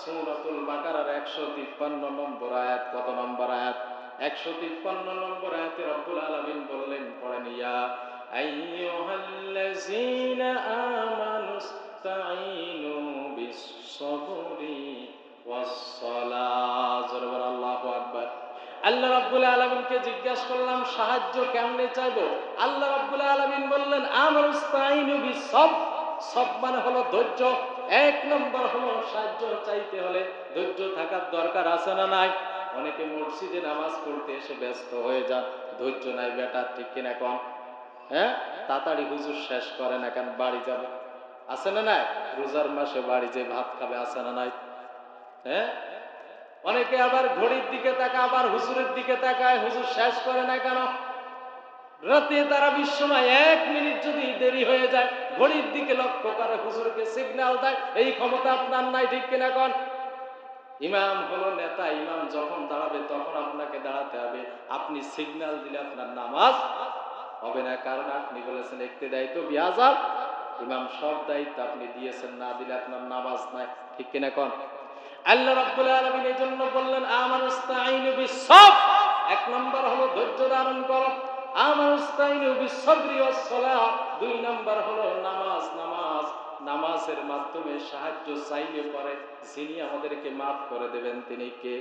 সূরাতুল বাকারার 153 নম্বর আয়াত। কত নম্বর আয়াত? 153 নম্বর আয়াতে রব্বুল আলামিন বললেন, পড়েন, ইয়া আইয়ুহাল্লাযীনা আমানুস্তাঈনু বিস-সাবরি ওয়াস-সালাহ। জোরে বল আল্লাহু আকবার। আল্লাহ রাব্বুল আলামিনকে জিজ্ঞাসা করলাম সাহায্য কেমনে চাইবো? আল্লাহ রাব্বুল আলামিন বললেন, আমানুস্তাঈনু বিস-সাবর। সব মানে হলো ধৈর্য। এক নম্বর হলো সাহায্য চাইতে হলে ধৈর্য থাকার দরকার আছে না নাই? অনেকে মসজিদে নামাজ পড়তে এসে ব্যস্ত হয়ে যায়, ধৈর্য নাই বেটা, ঠিক কিনা কন? হ্যাঁ, তাড়াতাড়ি হুজুর শেষ করে না, কেন বাড়ি যাবে, আছে না নাই? রোজার মাসে বাড়ি যে ভাত খাবে, আছে না নাই? হ্যাঁ, অনেকে আবার ঘড়ির দিকে তাকায়, আবার হুজুরের দিকে তাকায়, হুজুর শেষ করে না কেন? রাতে তারা বিশ্বময় 1 মিনিট যদি দেরি হয়ে যায় ঘড়ির দিকে লক্ষ্য করে হুজুরকে সিগন্যাল দেয়। এই ক্ষমতা আপনার নাই, ঠিক কিনা কন? ইমাম হলো নেতা, ইমাম যখন দাঁড়াবে তখন আপনাকে দাঁড়াতে হবে। আপনি সিগন্যাল দিলে আপনার নামাজ হবে না, কারণ আপনি বলেছেন ইক্তেদাই তো বিআযাব। ইমাম সব দায়িত্ব আপনি দিয়েছেন, না দিলে আপনার নামাজ নাই, ঠিক কিনা কন? আল্লাহ রাব্বুল আলামিন এই জন্য বললেন আমানুস্তাঈনু বিস-সাবর। এক নম্বর হলো ধৈর্য ধারণ করো। আমানুস্তাঈনু বিস-সাবরি ওয়াস-সালাহ। 2 নম্বর হলো নামাজ। নামাজের মাধ্যমে সাহায্য চাইলে পরে যিনি আমাদেরকে মাফ করে দেবেন তিনি কে?